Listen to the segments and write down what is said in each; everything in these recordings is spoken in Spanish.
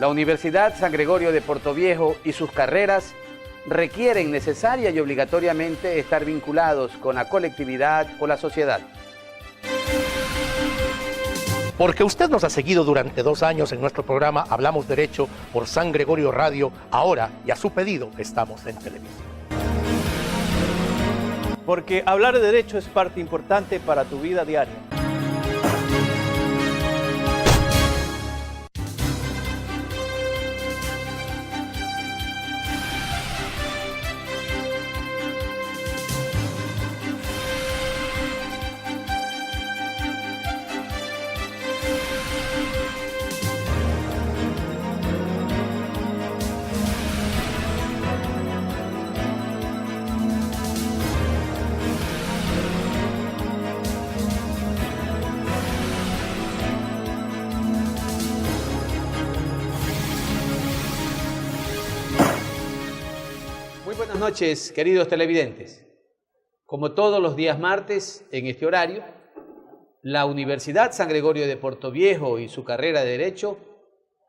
La Universidad San Gregorio de Portoviejo y sus carreras requieren necesaria y obligatoriamente estar vinculados con la colectividad o la sociedad. Porque usted nos ha seguido durante 2 años en nuestro programa Hablamos Derecho por San Gregorio Radio, ahora y a su pedido estamos en televisión. Porque hablar de derecho es parte importante para tu vida diaria. Buenas noches, queridos televidentes. Como todos los días martes, en este horario, la Universidad San Gregorio de Portoviejo y su carrera de Derecho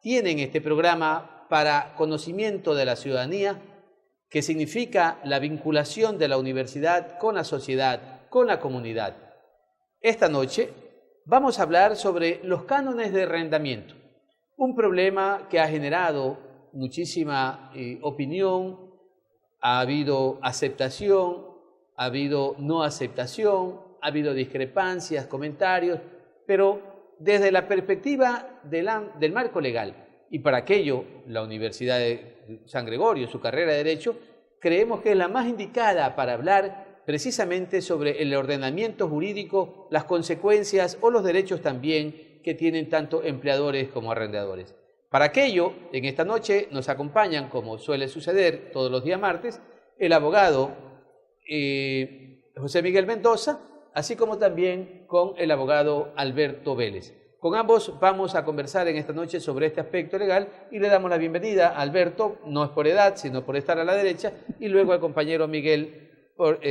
tienen este programa para conocimiento de la ciudadanía, que significa la vinculación de la universidad con la sociedad, con la comunidad. Esta noche vamos a hablar sobre los cánones de arrendamiento, un problema que ha generado muchísima opinión. Ha habido aceptación, ha habido no aceptación, ha habido discrepancias, comentarios, pero desde la perspectiva del marco legal, y para aquello la Universidad de San Gregorio, su carrera de Derecho, creemos que es la más indicada para hablar precisamente sobre el ordenamiento jurídico, las consecuencias o los derechos también que tienen tanto empleadores como arrendadores. Para aquello, en esta noche nos acompañan, como suele suceder todos los días martes, el abogado José Miguel Mendoza, así como también con el abogado Alberto Vélez. Con ambos vamos a conversar en esta noche sobre este aspecto legal y le damos la bienvenida a Alberto, no es por edad, sino por estar a la derecha, y luego al compañero Miguel por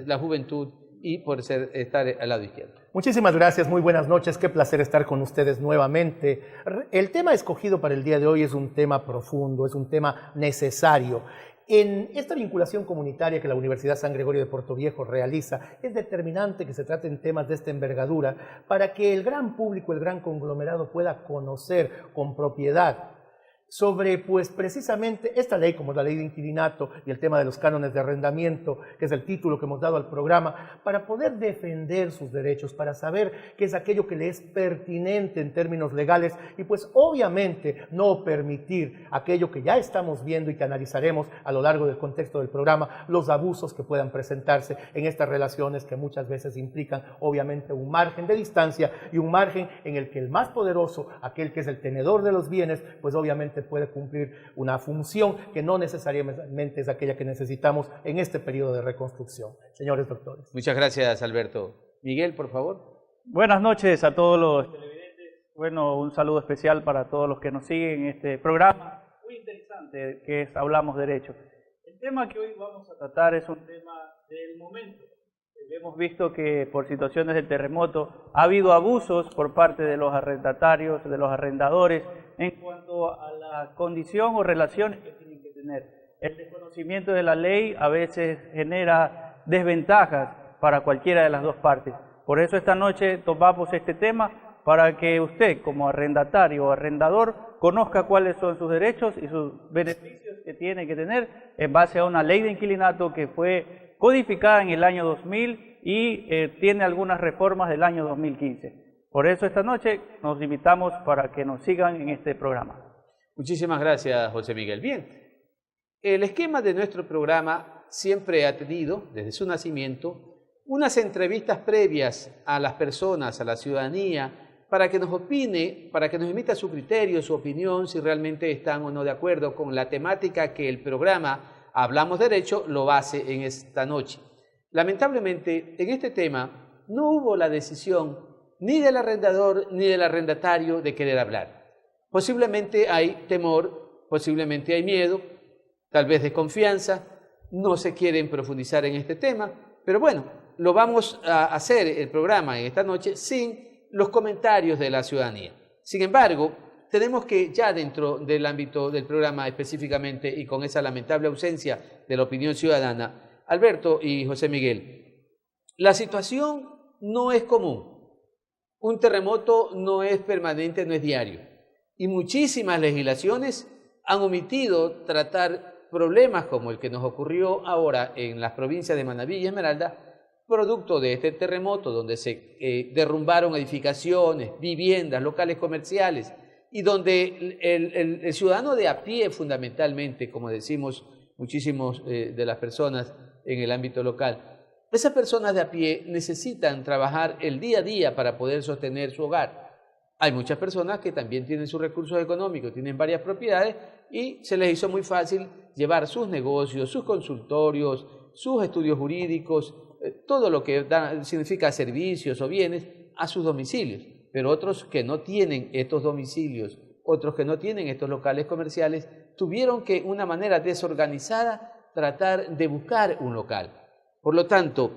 la juventud y por estar al lado izquierdo. Muchísimas gracias, muy buenas noches, qué placer estar con ustedes nuevamente. El tema escogido para el día de hoy es un tema profundo, es un tema necesario. En esta vinculación comunitaria que la Universidad San Gregorio de Portoviejo realiza, es determinante que se traten temas de esta envergadura para que el gran público, el gran conglomerado pueda conocer con propiedad sobre, pues, precisamente esta ley, como la ley de inquilinato y el tema de los cánones de arrendamiento, que es el título que hemos dado al programa, para poder defender sus derechos, para saber qué es aquello que le es pertinente en términos legales y, pues, obviamente no permitir aquello que ya estamos viendo y que analizaremos a lo largo del contexto del programa, los abusos que puedan presentarse en estas relaciones que muchas veces implican, obviamente, un margen de distancia y un margen en el que el más poderoso, aquel que es el tenedor de los bienes, pues obviamente puede cumplir una función que no necesariamente es aquella que necesitamos en este periodo de reconstrucción. Señores doctores. Muchas gracias, Alberto. Miguel, por favor. Buenas noches a todos los televidentes. Bueno, un saludo especial para todos los que nos siguen en este programa muy interesante que es Hablamos Derecho. El tema que hoy vamos a tratar es un tema del momento. Hemos visto que por situaciones del terremoto ha habido abusos por parte de los arrendatarios, de los arrendadores, en cuanto a la condición o relaciones que tienen que tener. El desconocimiento de la ley a veces genera desventajas para cualquiera de las dos partes. Por eso esta noche tomamos este tema para que usted, como arrendatario o arrendador, conozca cuáles son sus derechos y sus beneficios que tiene que tener en base a una ley de inquilinato que fue codificada en el año 2000 y tiene algunas reformas del año 2015. Por eso esta noche nos invitamos para que nos sigan en este programa. Muchísimas gracias, José Miguel. Bien, el esquema de nuestro programa siempre ha tenido, desde su nacimiento, unas entrevistas previas a las personas, a la ciudadanía, para que nos opine, para que nos emita su criterio, su opinión, si realmente están o no de acuerdo con la temática que el programa Hablamos Derecho lo base en esta noche. Lamentablemente, en este tema no hubo la decisión ni del arrendador ni del arrendatario de querer hablar. Posiblemente hay temor, posiblemente hay miedo, tal vez desconfianza, no se quieren profundizar en este tema, pero bueno, lo vamos a hacer el programa en esta noche sin los comentarios de la ciudadanía. Sin embargo, tenemos que ya dentro del ámbito del programa específicamente y con esa lamentable ausencia de la opinión ciudadana, Alberto y José Miguel, la situación no es común. Un terremoto no es permanente, no es diario. Y muchísimas legislaciones han omitido tratar problemas como el que nos ocurrió ahora en las provincias de Manabí y Esmeralda, producto de este terremoto donde se derrumbaron edificaciones, viviendas, locales comerciales y donde el ciudadano de a pie fundamentalmente, como decimos muchísimos de las personas en el ámbito local, esas personas de a pie necesitan trabajar el día a día para poder sostener su hogar. Hay muchas personas que también tienen sus recursos económicos, tienen varias propiedades y se les hizo muy fácil llevar sus negocios, sus consultorios, sus estudios jurídicos, todo lo que significa servicios o bienes a sus domicilios. Pero otros que no tienen estos domicilios, otros que no tienen estos locales comerciales, tuvieron que, de una manera desorganizada, tratar de buscar un local. Por lo tanto,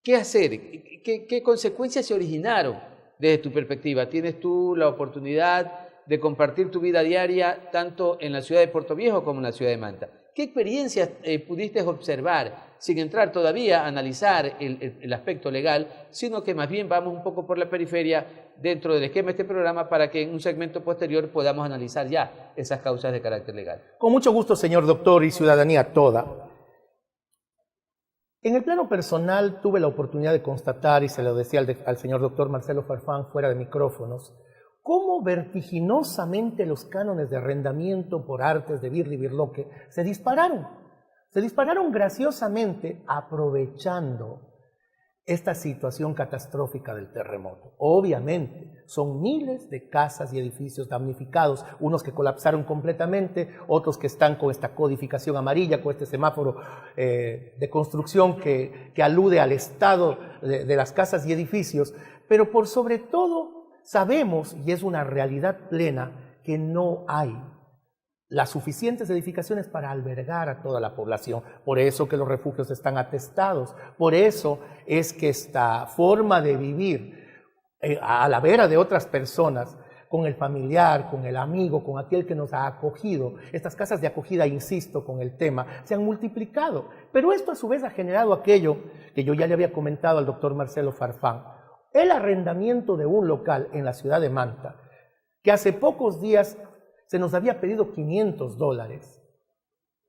¿qué hacer? ¿Qué consecuencias se originaron desde tu perspectiva? ¿Tienes tú la oportunidad de compartir tu vida diaria tanto en la ciudad de Puerto Viejo como en la ciudad de Manta? ¿Qué experiencias pudiste observar, sin entrar todavía a analizar el aspecto legal, sino que más bien vamos un poco por la periferia dentro del esquema de este programa para que en un segmento posterior podamos analizar ya esas causas de carácter legal? Con mucho gusto, señor doctor, y ciudadanía toda. En el plano personal tuve la oportunidad de constatar, y se lo decía al señor doctor Marcelo Farfán fuera de micrófonos, cómo vertiginosamente los cánones de arrendamiento por artes de birri y birloque se dispararon. Se dispararon graciosamente aprovechando esta situación catastrófica del terremoto. Obviamente, son miles de casas y edificios damnificados, unos que colapsaron completamente, otros que están con esta codificación amarilla, con este semáforo de construcción que alude al estado de las casas y edificios, pero por sobre todo sabemos, y es una realidad plena, que no hay las suficientes edificaciones para albergar a toda la población. Por eso que los refugios están atestados, por eso es que esta forma de vivir a la vera de otras personas, con el familiar, con el amigo, con aquel que nos ha acogido, estas casas de acogida, insisto, con el tema, se han multiplicado. Pero esto a su vez ha generado aquello que yo ya le había comentado al doctor Marcelo Farfán, el arrendamiento de un local en la ciudad de Manta, que hace pocos días se nos había pedido $500.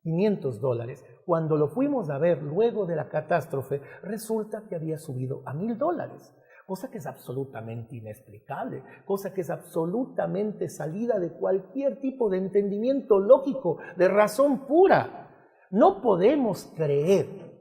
$500. Cuando lo fuimos a ver luego de la catástrofe, resulta que había subido a $1,000. Cosa que es absolutamente inexplicable, cosa que es absolutamente salida de cualquier tipo de entendimiento lógico, de razón pura. No podemos creer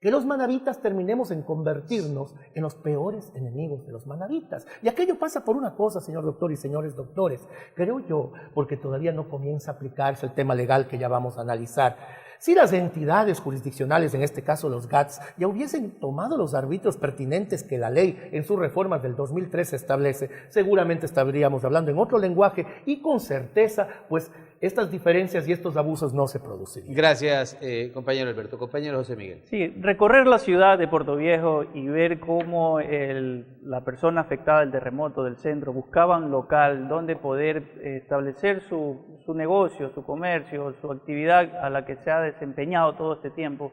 que los manavitas terminemos en convertirnos en los peores enemigos de los manavitas. Y aquello pasa por una cosa, señor doctor y señores doctores, creo yo, porque todavía no comienza a aplicarse el tema legal que ya vamos a analizar. Si las entidades jurisdiccionales, en este caso los GATS, ya hubiesen tomado los árbitros pertinentes que la ley en sus reformas del 2013 establece, seguramente estaríamos hablando en otro lenguaje y con certeza, pues estas diferencias y estos abusos no se producirían. Gracias, compañero Alberto. Compañero José Miguel. Sí, recorrer la ciudad de Puerto Viejo y ver cómo la persona afectada del terremoto del centro buscaba un local donde poder establecer su negocio, su comercio, su actividad a la que se ha desempeñado todo este tiempo,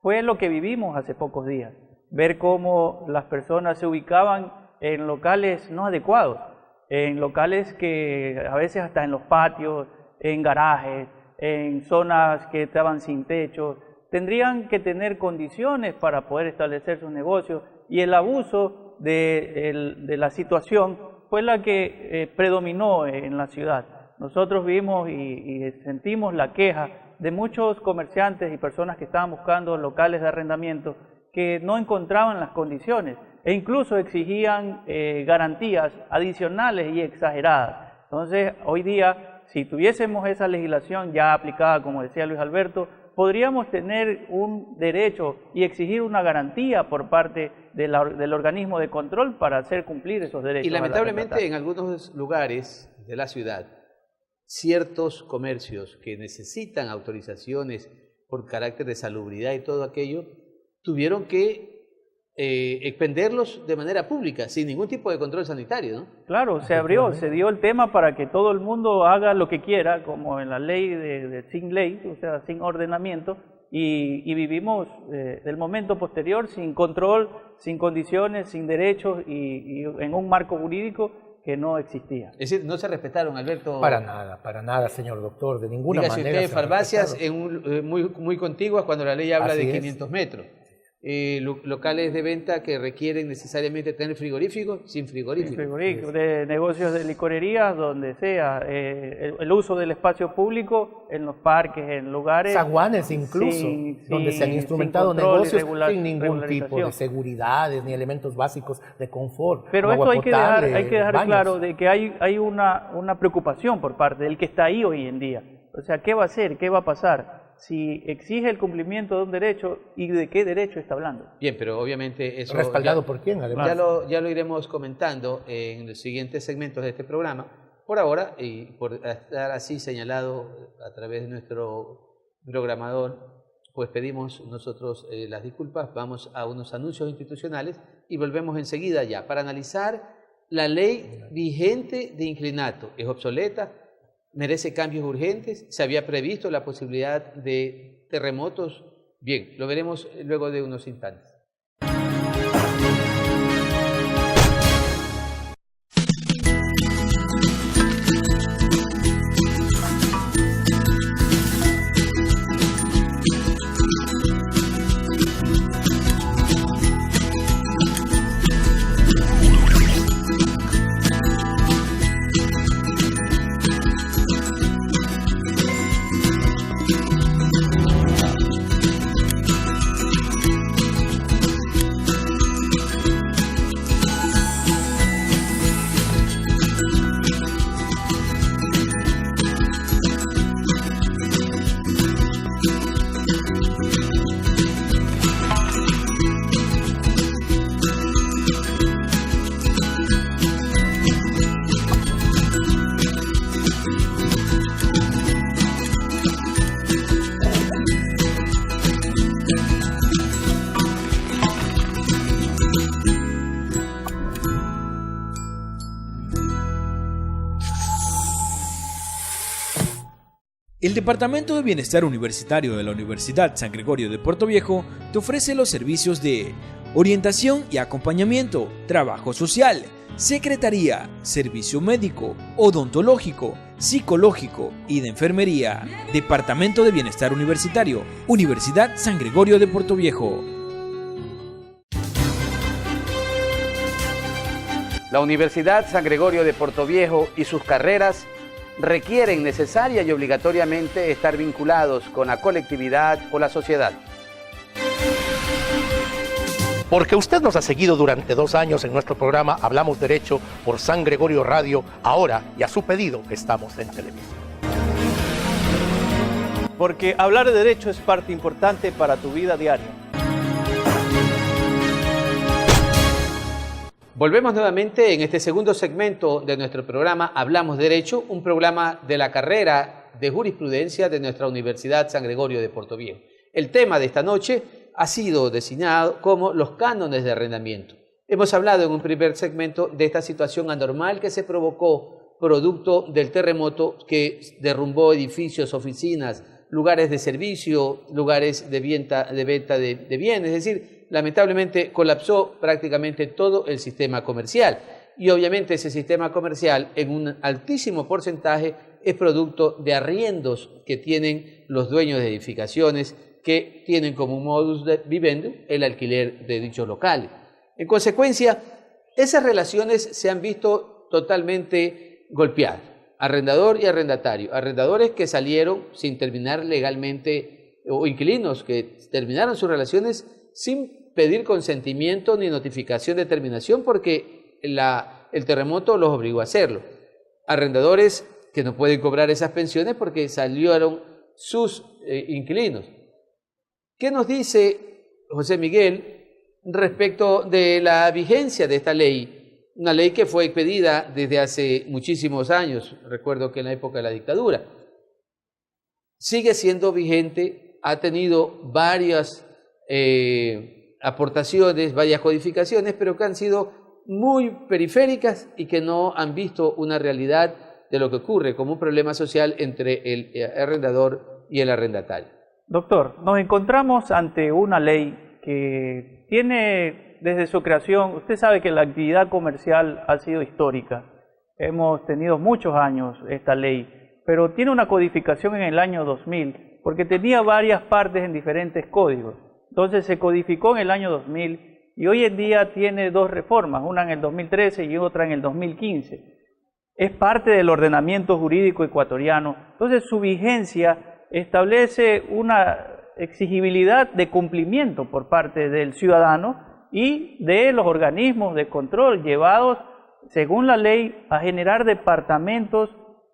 fue lo que vivimos hace pocos días. Ver cómo las personas se ubicaban en locales no adecuados, en locales que a veces hasta en los patios, en garajes, en zonas que estaban sin techo, tendrían que tener condiciones para poder establecer sus negocios, y el abuso de la situación fue la que predominó en la ciudad. Nosotros vimos y sentimos la queja de muchos comerciantes y personas que estaban buscando locales de arrendamiento que no encontraban las condiciones e incluso exigían garantías adicionales y exageradas. Entonces, hoy día, si tuviésemos esa legislación ya aplicada, como decía Luis Alberto, podríamos tener un derecho y exigir una garantía por parte del organismo de control para hacer cumplir esos derechos. Y lamentablemente en algunos lugares de la ciudad, ciertos comercios que necesitan autorizaciones por carácter de salubridad y todo aquello, tuvieron que expenderlos de manera pública, sin ningún tipo de control sanitario, ¿no? Claro, se dio el tema para que todo el mundo haga lo que quiera, como en la ley sin ley, o sea, sin ordenamiento, y vivimos del momento posterior sin control, sin condiciones, sin derechos y en un marco jurídico que no existía. Es decir, no se respetaron, Alberto. Para nada, señor doctor, de ninguna Dígase manera. usted, farmacias muy contiguas cuando la ley habla Así de es. 500 metros. Locales de venta que requieren necesariamente tener frigorífico, sin frigorífico. De negocios de licorerías, donde sea, el uso del espacio público en los parques, en lugares... Zaguanes incluso, donde se han instrumentado negocios sin ningún tipo de seguridades ni elementos básicos de confort. Pero esto hay que dejar claro de que hay una preocupación por parte del que está ahí hoy en día. O sea, ¿qué va a hacer? ¿Qué va a pasar? Si exige el cumplimiento de un derecho, ¿y de qué derecho está hablando? Bien, pero obviamente eso... ¿Respaldado por quién, además? Ya lo iremos comentando en los siguientes segmentos de este programa. Por ahora, y por estar así señalado a través de nuestro programador, pues pedimos nosotros las disculpas, vamos a unos anuncios institucionales y volvemos enseguida ya para analizar la ley vigente de inclinato. ¿Es obsoleta? ¿Merece cambios urgentes? ¿Se había previsto la posibilidad de terremotos? Bien, lo veremos luego de unos instantes. El Departamento de Bienestar Universitario de la Universidad San Gregorio de Puerto Viejo te ofrece los servicios de orientación y acompañamiento, trabajo social, secretaría, servicio médico, odontológico, psicológico y de enfermería. Departamento de Bienestar Universitario, Universidad San Gregorio de Puerto Viejo. La Universidad San Gregorio de Puerto Viejo y sus carreras requieren necesaria y obligatoriamente estar vinculados con la colectividad o la sociedad. Porque usted nos ha seguido durante 2 años en nuestro programa Hablamos Derecho por San Gregorio Radio, ahora y a su pedido estamos en televisión. Porque hablar de derecho es parte importante para tu vida diaria. Volvemos nuevamente en este segundo segmento de nuestro programa Hablamos Derecho, un programa de la carrera de jurisprudencia de nuestra Universidad San Gregorio de Puerto Viejo. El tema de esta noche ha sido designado como los cánones de arrendamiento. Hemos hablado en un primer segmento de esta situación anormal que se provocó producto del terremoto que derrumbó edificios, oficinas, lugares de servicio, lugares de venta de bienes, es decir, lamentablemente colapsó prácticamente todo el sistema comercial y obviamente ese sistema comercial en un altísimo porcentaje es producto de arriendos que tienen los dueños de edificaciones que tienen como modus vivendi el alquiler de dichos locales. En consecuencia, esas relaciones se han visto totalmente golpeadas, arrendador y arrendatario, arrendadores que salieron sin terminar legalmente o inquilinos que terminaron sus relaciones sin pedir consentimiento ni notificación de terminación porque el terremoto los obligó a hacerlo. Arrendadores que no pueden cobrar esas pensiones porque salieron sus inquilinos. ¿Qué nos dice José Miguel respecto de la vigencia de esta ley? Una ley que fue expedida desde hace muchísimos años, recuerdo que en la época de la dictadura. Sigue siendo vigente, ha tenido varias aportaciones, varias codificaciones, pero que han sido muy periféricas y que no han visto una realidad de lo que ocurre como un problema social entre el arrendador y el arrendatario. Doctor, nos encontramos ante una ley que tiene desde su creación, usted sabe que la actividad comercial ha sido histórica, hemos tenido muchos años esta ley, pero tiene una codificación en el año 2000, porque tenía varias partes en diferentes códigos. Entonces se codificó en el año 2000 y hoy en día tiene dos reformas, una en el 2013 y otra en el 2015. Es parte del ordenamiento jurídico ecuatoriano, entonces su vigencia establece una exigibilidad de cumplimiento por parte del ciudadano y de los organismos de control llevados, según la ley, a generar departamentos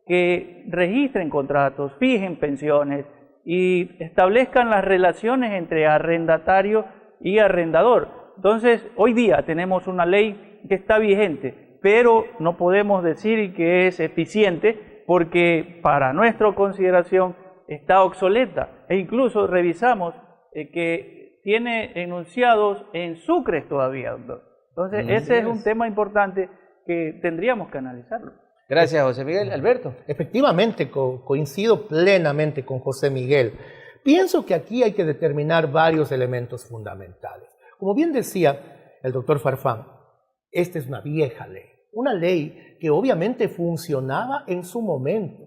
que registren contratos, fijen pensiones y establezcan las relaciones entre arrendatario y arrendador. Entonces, hoy día tenemos una ley que está vigente, pero no podemos decir que es eficiente porque para nuestra consideración está obsoleta e incluso revisamos que tiene enunciados en sucres todavía, doctor. Entonces, ese es un tema importante que tendríamos que analizarlo. Gracias, José Miguel. Alberto. Efectivamente, coincido plenamente con José Miguel. Pienso que aquí hay que determinar varios elementos fundamentales. Como bien decía el doctor Farfán, esta es una vieja ley. Una ley que obviamente funcionaba en su momento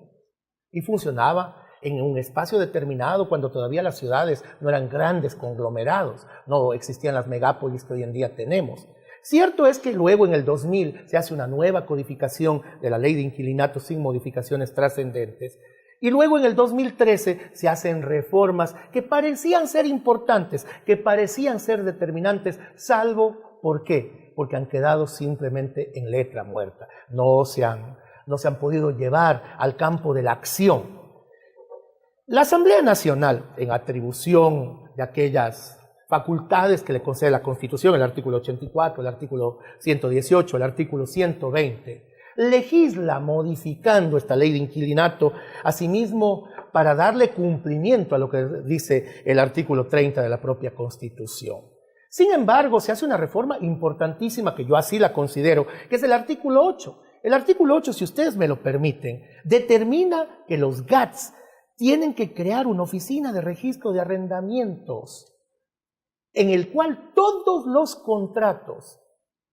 y funcionaba en un espacio determinado cuando todavía las ciudades no eran grandes conglomerados, no existían las megápolis que hoy en día tenemos. Cierto es que luego en el 2000 se hace una nueva codificación de la ley de inquilinato sin modificaciones trascendentes y luego en el 2013 se hacen reformas que parecían ser importantes, que parecían ser determinantes, salvo, ¿por qué? Porque han quedado simplemente en letra muerta, no se han podido llevar al campo de la acción. La Asamblea Nacional, en atribución de aquellas facultades que le concede la Constitución, el artículo 84, el artículo 118, el artículo 120, legisla modificando esta ley de inquilinato, asimismo para darle cumplimiento a lo que dice el artículo 30 de la propia Constitución. Sin embargo, se hace una reforma importantísima que yo así la considero, que es el artículo 8. El artículo 8, si ustedes me lo permiten, determina que los GATS tienen que crear una oficina de registro de arrendamientos en el cual todos los contratos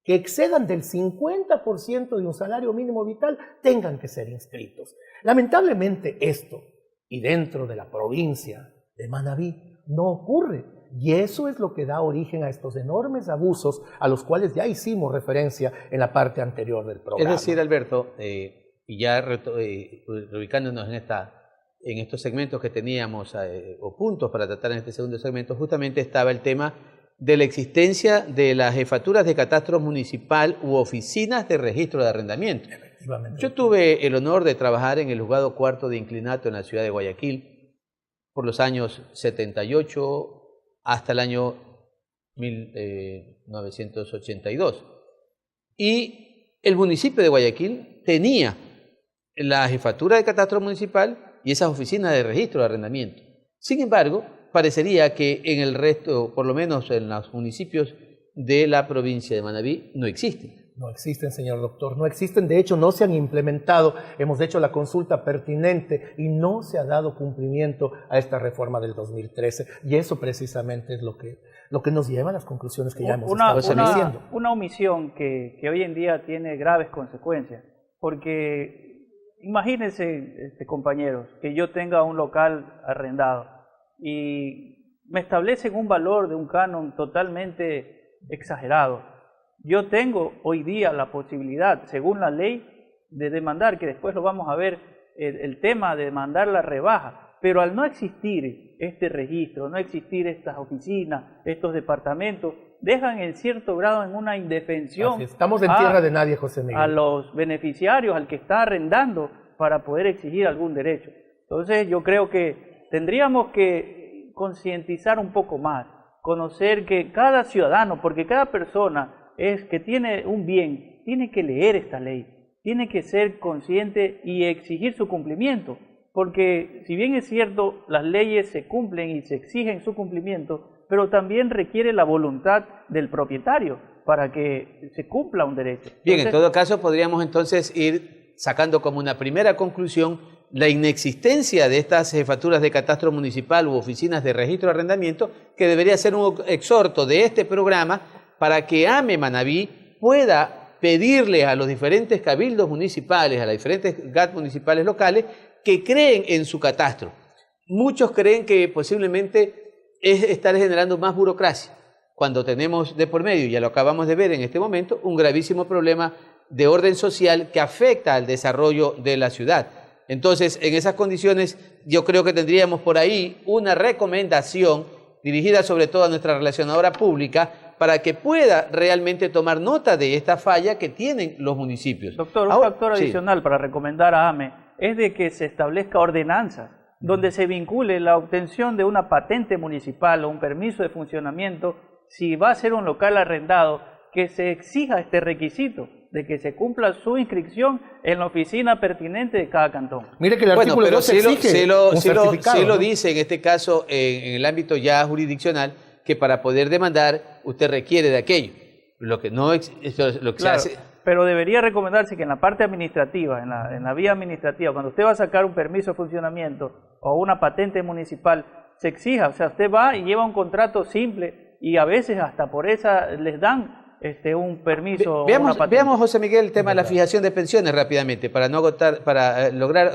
que excedan del 50% de un salario mínimo vital tengan que ser inscritos. Lamentablemente esto, y dentro de la provincia de Manabí, no ocurre. Y eso es lo que da origen a estos enormes abusos a los cuales ya hicimos referencia en la parte anterior del programa. Es decir, Alberto, y ya reubicándonos en estos segmentos que teníamos o puntos para tratar en este segundo segmento, justamente estaba el tema de la existencia de las jefaturas de catastro municipal u oficinas de registro de arrendamiento. Yo tuve el honor de trabajar en el juzgado cuarto de inclinato en la ciudad de Guayaquil por los años 78 hasta el año 1982. Y el municipio de Guayaquil tenía la jefatura de catastro municipal y esas oficinas de registro de arrendamiento. Sin embargo, parecería que en el resto, por lo menos en los municipios de la provincia de Manabí, no existen. No existen, señor doctor, no existen, de hecho no se han implementado, hemos hecho la consulta pertinente y no se ha dado cumplimiento a esta reforma del 2013 y eso precisamente es lo que nos lleva a las conclusiones que ya hemos estado diciendo. Una omisión que hoy en día tiene graves consecuencias, porque imagínense, compañeros, que yo tenga un local arrendado y me establecen un valor de un canon totalmente exagerado. Yo tengo hoy día la posibilidad, según la ley, de demandar, que después lo vamos a ver, el tema de demandar la rebaja, pero al no existir este registro, no existir estas oficinas, estos departamentos, dejan en cierto grado en una indefensión. Estamos en tierra de nadie, José Miguel. A los beneficiarios, al que está arrendando, para poder exigir algún derecho. Entonces yo creo que tendríamos que concientizar un poco más, conocer que cada ciudadano, porque cada persona que tiene un bien, tiene que leer esta ley, tiene que ser consciente y exigir su cumplimiento, porque si bien es cierto, las leyes se cumplen y se exigen su cumplimiento, pero también requiere la voluntad del propietario para que se cumpla un derecho. Bien, en todo caso podríamos entonces ir sacando como una primera conclusión la inexistencia de estas jefaturas de catastro municipal u oficinas de registro de arrendamiento, que debería ser un exhorto de este programa para que AME Manabí pueda pedirle a los diferentes cabildos municipales, a las diferentes GAT municipales locales, que creen en su catastro. Muchos creen que posiblemente es estar generando más burocracia, cuando tenemos de por medio, ya lo acabamos de ver en este momento, un gravísimo problema de orden social que afecta al desarrollo de la ciudad. Entonces, en esas condiciones, yo creo que tendríamos por ahí una recomendación dirigida sobre todo a nuestra relacionadora pública para que pueda realmente tomar nota de esta falla que tienen los municipios. Doctor, un factor adicional para recomendar a AME es de que se establezca ordenanzas donde se vincule la obtención de una patente municipal o un permiso de funcionamiento, si va a ser un local arrendado, que se exija este requisito de que se cumpla su inscripción en la oficina pertinente de cada cantón. Mire que el artículo 2 exige un certificado, sí lo ¿no? dice en este caso, en el ámbito ya jurisdiccional, que para poder demandar usted requiere de aquello. Lo que no lo que claro, se hace... pero debería recomendarse que en la parte administrativa, en la vía administrativa, cuando usted va a sacar un permiso de funcionamiento o una patente municipal, se exija, o sea, usted va y lleva un contrato simple y a veces hasta por esa les dan un permiso. Veamos, José Miguel, el tema de la fijación de pensiones rápidamente, para no agotar, para lograr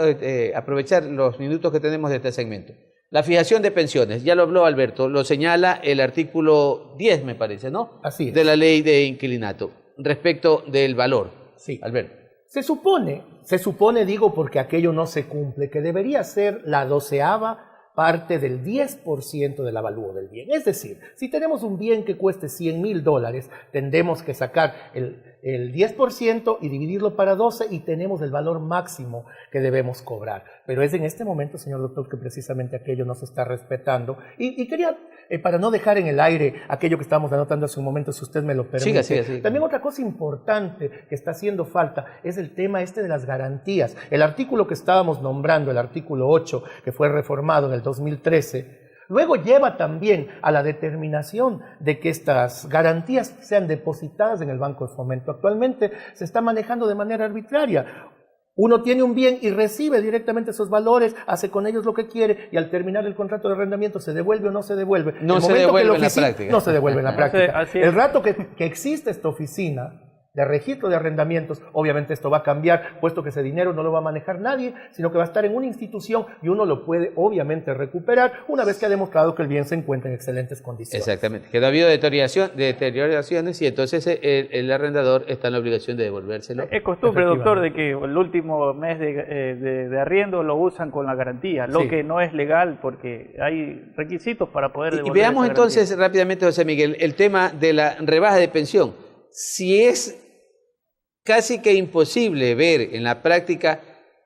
aprovechar los minutos que tenemos de este segmento. La fijación de pensiones, ya lo habló Alberto, lo señala el artículo 10, me parece, ¿no? Así es. De la ley de inquilinato, respecto del valor. Sí. Alberto. Se supone, digo, porque aquello no se cumple, que debería ser la 12ª parte del 10% del avalúo del bien. Es decir, si tenemos un bien que cueste $100,000, tendremos que sacar el 10% y dividirlo para 12 y tenemos el valor máximo que debemos cobrar. Pero es en este momento, señor doctor, que precisamente aquello no se está respetando. Y quería, para no dejar en el aire aquello que estábamos anotando hace un momento, si usted me lo permite. Siga. También otra cosa importante que está haciendo falta es el tema de las garantías. El artículo que estábamos nombrando, el artículo 8, que fue reformado en el 2013, luego lleva también a la determinación de que estas garantías sean depositadas en el Banco de Fomento. Actualmente se está manejando de manera arbitraria. Uno tiene un bien y recibe directamente esos valores, hace con ellos lo que quiere y al terminar el contrato de arrendamiento se devuelve o no se devuelve. No se devuelve en la práctica. No se devuelve en la práctica. El rato que existe esta oficina de registro de arrendamientos, obviamente esto va a cambiar, puesto que ese dinero no lo va a manejar nadie, sino que va a estar en una institución y uno lo puede obviamente recuperar una vez que ha demostrado que el bien se encuentra en excelentes condiciones. Exactamente, que no ha habido deterioraciones y entonces el arrendador está en la obligación de devolvérselo. Es costumbre, doctor, de que el último mes de arriendo lo usan con la garantía, lo que no es legal porque hay requisitos para poder devolver. Y veamos entonces rápidamente, José Miguel, el tema de la rebaja de pensión. Si es casi que imposible ver en la práctica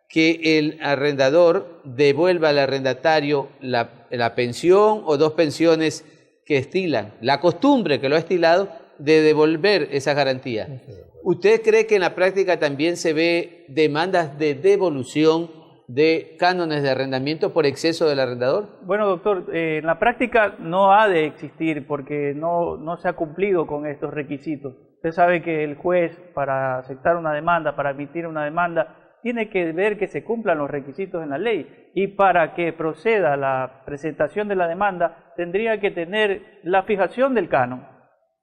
que el arrendador devuelva al arrendatario la pensión o dos pensiones que estilan, la costumbre que lo ha estilado de devolver esa garantía. ¿Usted cree que en la práctica también se ve demandas de devolución de cánones de arrendamiento por exceso del arrendador? Bueno, doctor, en la práctica no ha de existir porque no se ha cumplido con estos requisitos. Usted sabe que el juez, para aceptar una demanda, para admitir una demanda, tiene que ver que se cumplan los requisitos en la ley. Y para que proceda la presentación de la demanda, tendría que tener la fijación del canon,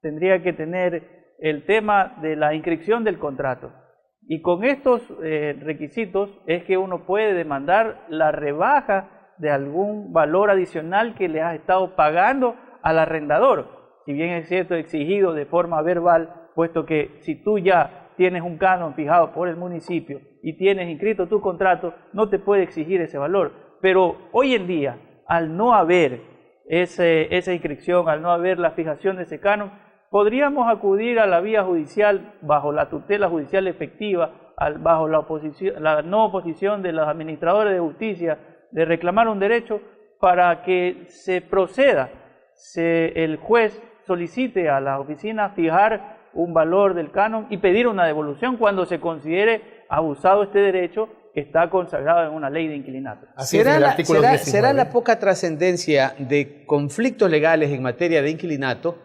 tendría que tener el tema de la inscripción del contrato. Y con estos requisitos es que uno puede demandar la rebaja de algún valor adicional que le has estado pagando al arrendador. Si bien es cierto, exigido de forma verbal, puesto que si tú ya tienes un canon fijado por el municipio y tienes inscrito tu contrato, no te puede exigir ese valor. Pero hoy en día, al no haber esa inscripción, al no haber la fijación de ese canon, podríamos acudir a la vía judicial bajo la tutela judicial efectiva, bajo la no oposición de los administradores de justicia de reclamar un derecho para que se proceda, el juez solicite a la oficina fijar un valor del canon y pedir una devolución cuando se considere abusado este derecho está consagrado en una ley de inquilinato. Así es, en el artículo 19. ¿Será la poca trascendencia de conflictos legales en materia de inquilinato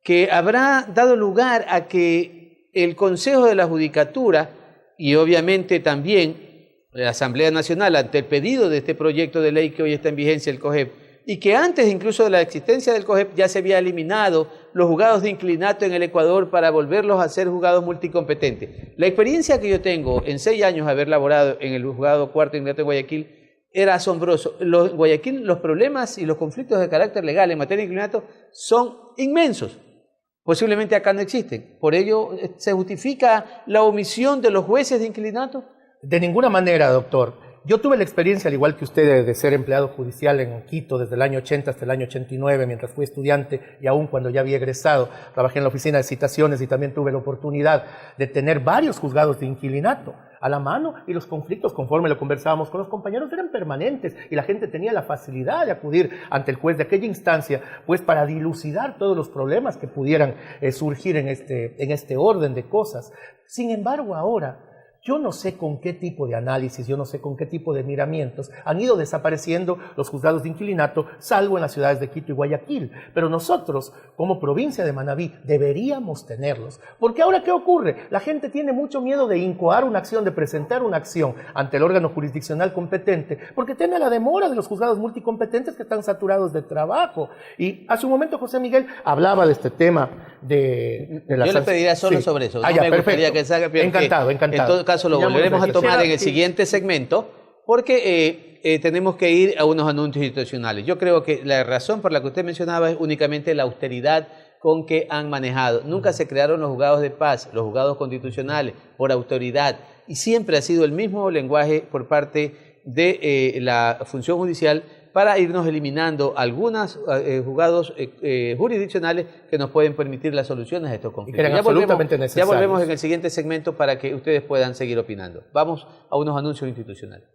que habrá dado lugar a que el Consejo de la Judicatura y obviamente también la Asamblea Nacional, ante el pedido de este proyecto de ley que hoy está en vigencia, el COGEP, y que antes incluso de la existencia del COGEP ya se había eliminado los juzgados de inquilinato en el Ecuador para volverlos a ser juzgados multicompetentes? La experiencia que yo tengo en 6 años de haber laborado en el juzgado cuarto de inquilinato de Guayaquil era asombroso. En Guayaquil los problemas y los conflictos de carácter legal en materia de inquilinato son inmensos. Posiblemente acá no existen. Por ello, ¿se justifica la omisión de los jueces de inquilinato? De ninguna manera, doctor. Yo tuve la experiencia, al igual que usted, de ser empleado judicial en Quito desde el año 80 hasta el año 89, mientras fui estudiante y aún cuando ya había egresado. Trabajé en la oficina de citaciones y también tuve la oportunidad de tener varios juzgados de inquilinato a la mano, y los conflictos, conforme lo conversábamos con los compañeros, eran permanentes y la gente tenía la facilidad de acudir ante el juez de aquella instancia, pues para dilucidar todos los problemas que pudieran surgir en este orden de cosas. Sin embargo, ahora, yo no sé con qué tipo de análisis, yo no sé con qué tipo de miramientos han ido desapareciendo los juzgados de inquilinato, salvo en las ciudades de Quito y Guayaquil. Pero nosotros, como provincia de Manabí, deberíamos tenerlos. Porque ahora, ¿qué ocurre? La gente tiene mucho miedo de incoar una acción, de presentar una acción ante el órgano jurisdiccional competente, porque teme la demora de los juzgados multicompetentes que están saturados de trabajo. Y hace un momento José Miguel hablaba de este tema de la... Yo le pediría solo sobre eso. No me gustaría que salga, encantado. En todo caso, lo volveremos a tomar en el siguiente segmento, porque tenemos que ir a unos anuncios institucionales. Yo creo que la razón por la que usted mencionaba es únicamente la austeridad con que han manejado. Nunca se crearon los juzgados de paz, los juzgados constitucionales, por autoridad, y siempre ha sido el mismo lenguaje por parte de la función judicial para irnos eliminando algunos juzgados jurisdiccionales que nos pueden permitir las soluciones a estos conflictos. Ya volvemos en el siguiente segmento para que ustedes puedan seguir opinando. Vamos a unos anuncios institucionales.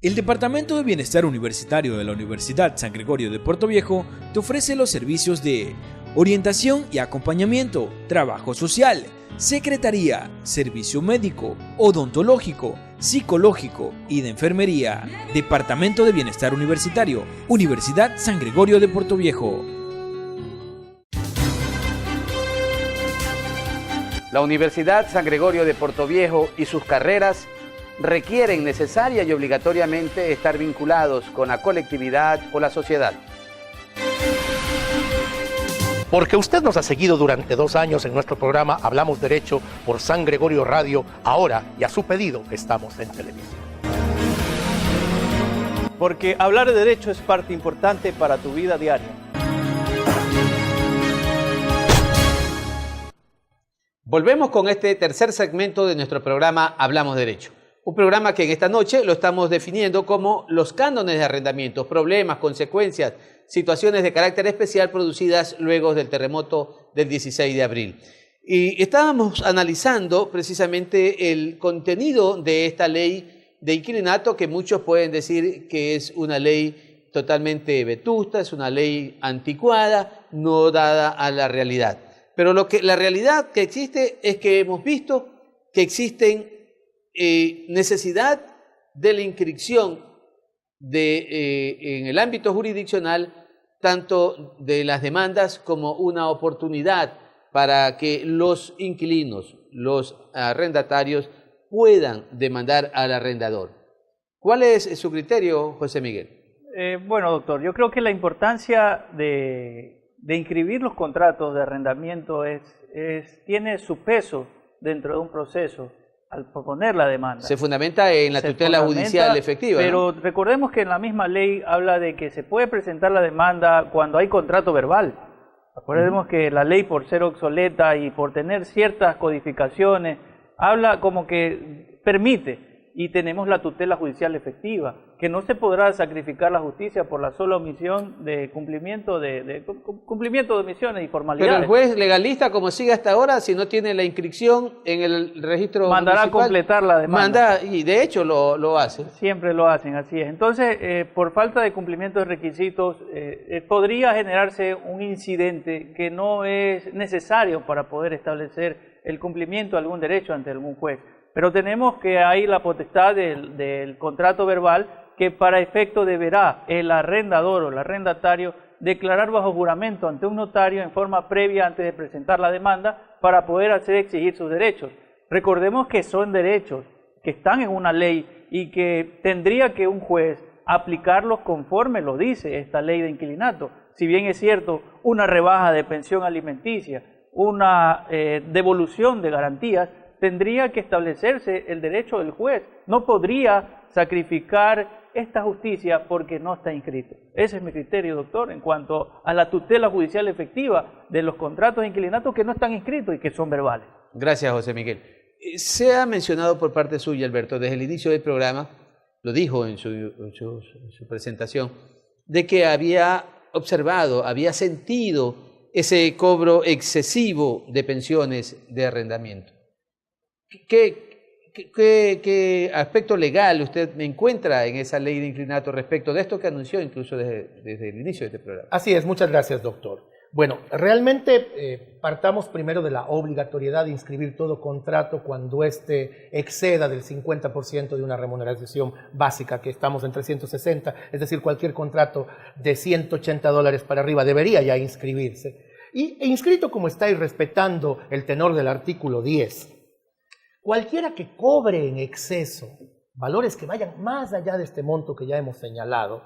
El Departamento de Bienestar Universitario de la Universidad San Gregorio de Puerto Viejo te ofrece los servicios de orientación y acompañamiento, trabajo social, secretaría, servicio médico, odontológico, psicológico y de enfermería. Departamento de Bienestar Universitario, Universidad San Gregorio de Puerto Viejo. La Universidad San Gregorio de Puerto Viejo y sus carreras requieren necesaria y obligatoriamente estar vinculados con la colectividad o la sociedad. Porque usted nos ha seguido durante 2 años en nuestro programa Hablamos Derecho por San Gregorio Radio, ahora y a su pedido estamos en televisión. Porque hablar de derecho es parte importante para tu vida diaria. Volvemos con este tercer segmento de nuestro programa Hablamos Derecho. Un programa que en esta noche lo estamos definiendo como los cánones de arrendamiento, problemas, consecuencias, situaciones de carácter especial producidas luego del terremoto del 16 de abril. Y estábamos analizando precisamente el contenido de esta ley de inquilinato, que muchos pueden decir que es una ley totalmente vetusta, es una ley anticuada, no dada a la realidad. Pero la realidad que existe es que hemos visto que existen necesidad de la inscripción en el ámbito jurisdiccional tanto de las demandas como una oportunidad para que los inquilinos, los arrendatarios, puedan demandar al arrendador. ¿Cuál es su criterio, José Miguel? Bueno, doctor, yo creo que la importancia de inscribir los contratos de arrendamiento tiene su peso dentro de un proceso al proponer la demanda. Se fundamenta en la tutela judicial efectiva, pero ¿no? recordemos que en la misma ley habla de que se puede presentar la demanda cuando hay contrato verbal. Recordemos que la ley, por ser obsoleta y por tener ciertas codificaciones, habla como que permite, y tenemos la tutela judicial efectiva, que no se podrá sacrificar la justicia por la sola omisión de cumplimiento de omisiones y formalidades. Pero el juez legalista, como sigue hasta ahora, si no tiene la inscripción en el registro mandará municipal, a completar la demanda. y de hecho lo hace. Siempre lo hacen, así es. Entonces, por falta de cumplimiento de requisitos, podría generarse un incidente que no es necesario para poder establecer el cumplimiento de algún derecho ante algún juez. Pero tenemos que hay la potestad del contrato verbal, que para efecto deberá el arrendador o el arrendatario declarar bajo juramento ante un notario en forma previa antes de presentar la demanda para poder hacer exigir sus derechos. Recordemos que son derechos que están en una ley y que tendría que un juez aplicarlos conforme lo dice esta ley de inquilinato. Si bien es cierto, una rebaja de pensión alimenticia, una devolución de garantías, tendría que establecerse el derecho del juez. No podría sacrificar esta justicia porque no está inscrito. Ese es mi criterio, doctor, en cuanto a la tutela judicial efectiva de los contratos de inquilinato que no están inscritos y que son verbales. Gracias, José Miguel. Se ha mencionado por parte suya, Alberto, desde el inicio del programa, lo dijo en su presentación, de que había observado, había sentido ese cobro excesivo de pensiones de arrendamiento. ¿Qué aspecto legal usted me encuentra en esa ley de inquilinato respecto de esto que anunció incluso desde el inicio de este programa? Así es, muchas gracias, doctor. Bueno, realmente partamos primero de la obligatoriedad de inscribir todo contrato cuando éste exceda del 50% de una remuneración básica, que estamos en 360, es decir, cualquier contrato de $180 para arriba debería ya inscribirse. E inscrito como está y respetando el tenor del artículo 10, cualquiera que cobre en exceso valores que vayan más allá de este monto que ya hemos señalado,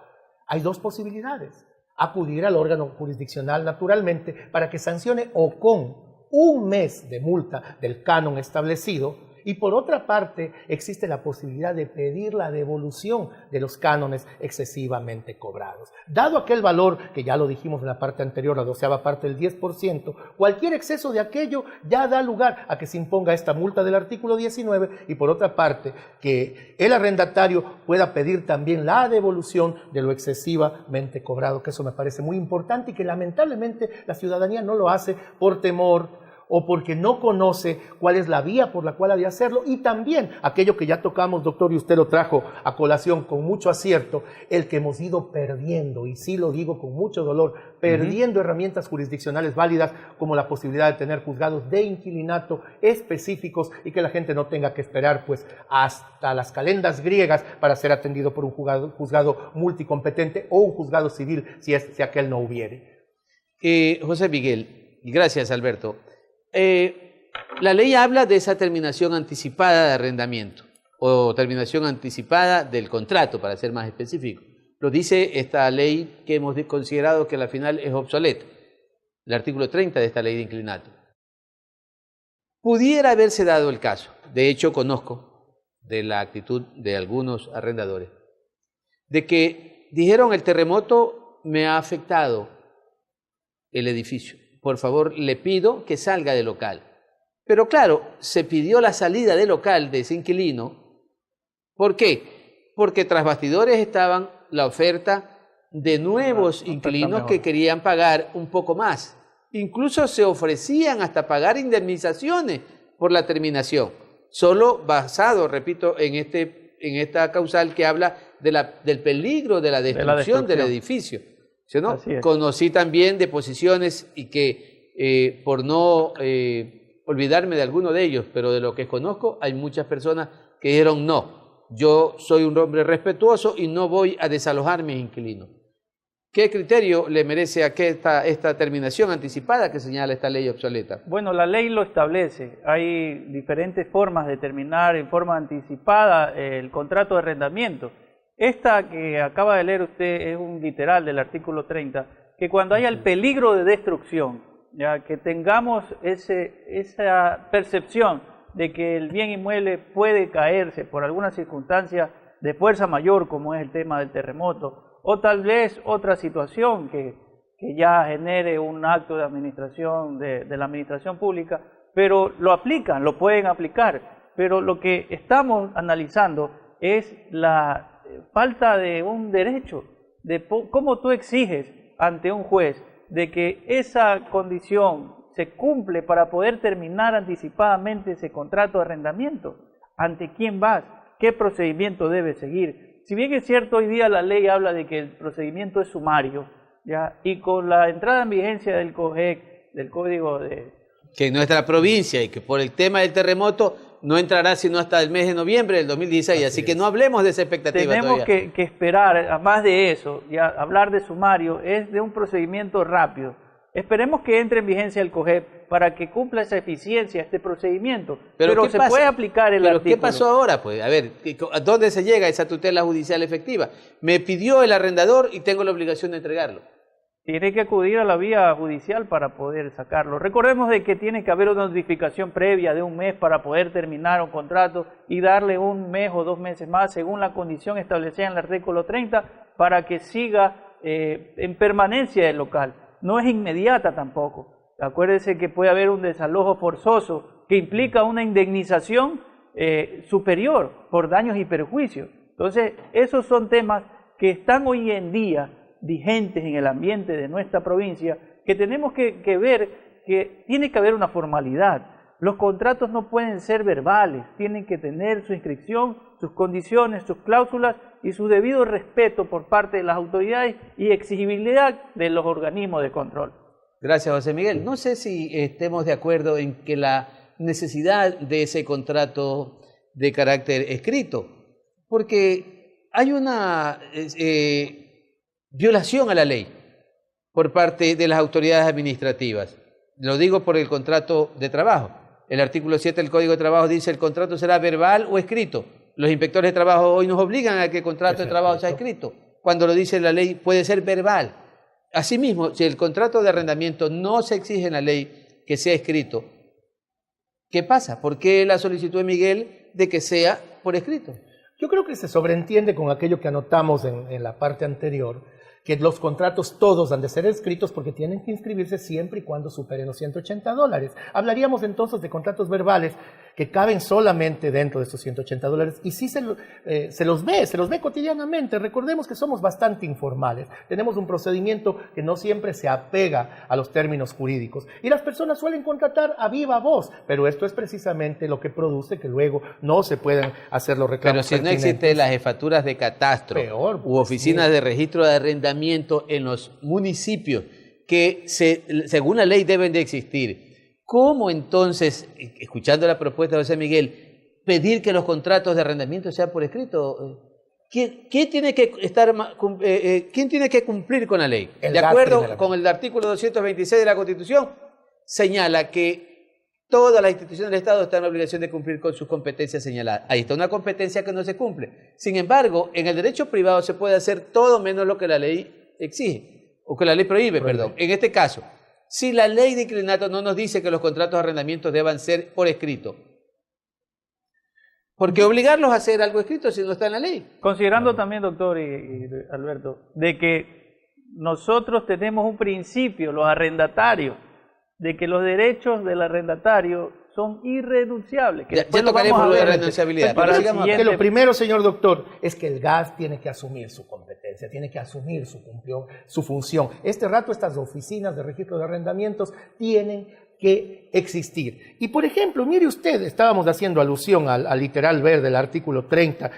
hay dos posibilidades. Acudir al órgano jurisdiccional naturalmente para que sancione o con 1 mes de multa del canon establecido, y por otra parte existe la posibilidad de pedir la devolución de los cánones excesivamente cobrados. Dado aquel valor, que ya lo dijimos en la parte anterior, la 12ª parte del 10%, cualquier exceso de aquello ya da lugar a que se imponga esta multa del artículo 19, y por otra parte que el arrendatario pueda pedir también la devolución de lo excesivamente cobrado, que eso me parece muy importante y que lamentablemente la ciudadanía no lo hace por temor o porque no conoce cuál es la vía por la cual ha de hacerlo, y también aquello que ya tocamos, doctor, y usted lo trajo a colación con mucho acierto, el que hemos ido perdiendo, y sí lo digo con mucho dolor, perdiendo herramientas jurisdiccionales válidas como la posibilidad de tener juzgados de inquilinato específicos y que la gente no tenga que esperar pues hasta las calendas griegas para ser atendido por un juzgado multicompetente o un juzgado civil si aquel no hubiere. José Miguel, y gracias, Alberto. La ley habla de esa terminación anticipada de arrendamiento o terminación anticipada del contrato, para ser más específico. Lo dice esta ley que hemos considerado que al final es obsoleta, el artículo 30 de esta ley de inquilinato. Pudiera haberse dado el caso, de hecho conozco de la actitud de algunos arrendadores, de que dijeron: el terremoto me ha afectado el edificio, por favor le pido que salga del local. Pero claro, se pidió la salida del local de ese inquilino. ¿Por qué? Porque tras bastidores estaban la oferta de nuevos inquilinos que querían pagar un poco más. Incluso se ofrecían hasta pagar indemnizaciones por la terminación, solo basado, repito, en esta causal que habla del peligro de la destrucción del edificio. ¿Sí, no? Conocí también deposiciones y que por no olvidarme de alguno de ellos, pero de lo que conozco, hay muchas personas que dijeron: no, yo soy un hombre respetuoso y no voy a desalojar mis inquilinos. ¿Qué criterio le merece a esta terminación anticipada que señala esta ley obsoleta? Bueno, la ley lo establece. Hay diferentes formas de terminar en forma anticipada el contrato de arrendamiento. Esta que acaba de leer usted es un literal del artículo 30, que cuando haya el peligro de destrucción, ya que tengamos esa percepción de que el bien inmueble puede caerse por alguna circunstancia de fuerza mayor, como es el tema del terremoto, o tal vez otra situación que ya genere un acto de administración, de la administración pública, pero lo aplican, lo pueden aplicar. Pero lo que estamos analizando es la falta de un derecho, de cómo tú exiges ante un juez de que esa condición se cumple para poder terminar anticipadamente ese contrato de arrendamiento. ¿Ante quién vas? ¿Qué procedimiento debes seguir? Si bien es cierto, hoy día la ley habla de que el procedimiento es sumario, ¿ya? Y con la entrada en vigencia del COGEC, del Código de... Que en nuestra provincia y que por el tema del terremoto no entrará sino hasta el mes de noviembre del 2016, así que no hablemos de esa expectativa Tenemos todavía. que esperar, además de eso, ya hablar de sumario es de un procedimiento rápido. Esperemos que entre en vigencia el COGEP para que cumpla esa eficiencia, este procedimiento. Pero se puede aplicar el artículo. ¿Qué pasó ahora? Pues, a ver, ¿a dónde se llega esa tutela judicial efectiva? Me pidió el arrendador y tengo la obligación de entregarlo. Tiene que acudir a la vía judicial para poder sacarlo. Recordemos de que tiene que haber una notificación previa de un mes para poder terminar un contrato y darle un mes o 2 meses más según la condición establecida en el artículo 30 para que siga en permanencia el local. No es inmediata tampoco. Acuérdese que puede haber un desalojo forzoso que implica una indemnización superior por daños y perjuicios. Entonces, esos son temas que están hoy en día vigentes en el ambiente de nuestra provincia, que tenemos que ver que tiene que haber una formalidad. Los contratos no pueden ser verbales, tienen que tener su inscripción, sus condiciones, sus cláusulas y su debido respeto por parte de las autoridades y exigibilidad de los organismos de control. Gracias, José Miguel. No sé si estemos de acuerdo en que la necesidad de ese contrato de carácter escrito, porque hay una violación a la ley por parte de las autoridades administrativas. Lo digo por el contrato de trabajo. El artículo 7 del Código de Trabajo dice el contrato será verbal o escrito. Los inspectores de trabajo hoy nos obligan a que el contrato de trabajo sea escrito. Cuando lo dice la ley puede ser verbal. Asimismo, si el contrato de arrendamiento no se exige en la ley que sea escrito, ¿qué pasa? ¿Por qué la solicitud de Miguel de que sea por escrito? Yo creo que se sobreentiende con aquello que anotamos en la parte anterior, que los contratos todos han de ser escritos porque tienen que inscribirse siempre y cuando superen los $180. Hablaríamos entonces de contratos verbales que caben solamente dentro de esos $180 y sí se los ve cotidianamente. Recordemos que somos bastante informales, tenemos un procedimiento que no siempre se apega a los términos jurídicos y las personas suelen contratar a viva voz, pero esto es precisamente lo que produce que luego no se puedan hacer los reclamos. Pero si no existen las jefaturas de catastro u oficinas de registro de arrendamiento en los municipios que según la ley deben de existir, ¿cómo entonces, escuchando la propuesta de José Miguel, pedir que los contratos de arrendamiento sean por escrito? ¿Quién tiene que cumplir con la ley? De acuerdo con el artículo 226 de la Constitución, señala que todas las instituciones del Estado están en la obligación de cumplir con sus competencias señaladas. Ahí está una competencia que no se cumple. Sin embargo, en el derecho privado se puede hacer todo menos lo que la ley exige, o que la ley prohíbe, perdón. En este caso, si la ley de inclinato no nos dice que los contratos de arrendamiento deban ser por escrito, ¿por qué obligarlos a hacer algo escrito si no está en la ley? Considerando también, doctor y Alberto, de que nosotros tenemos un principio, los arrendatarios, de que los derechos del arrendatario son irrenunciables. Que ya tocaremos lo de renunciabilidad. Que lo primero, señor doctor, es que el GAS tiene que asumir su competencia, tiene que asumir su función. Este rato estas oficinas de registro de arrendamientos tienen que existir. Y por ejemplo, mire usted, estábamos haciendo alusión al literal ver del artículo 30,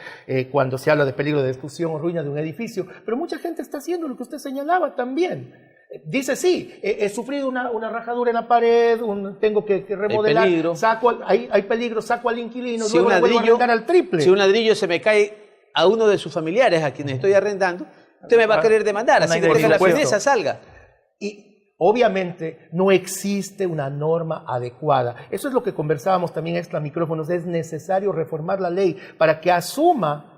cuando se habla de peligro de destrucción o ruina de un edificio, pero mucha gente está haciendo lo que usted señalaba también. Dice, sí, he sufrido una rajadura en la pared, tengo que remodelar, hay peligro, saco al inquilino, luego lo vuelvo a arrendar al triple. Si un ladrillo se me cae a uno de sus familiares a quienes estoy arrendando, Usted me va a querer demandar, así que deje la fineza, salga. Y obviamente no existe una norma adecuada. Eso es lo que conversábamos también extra micrófonos. Es necesario reformar la ley para que asuma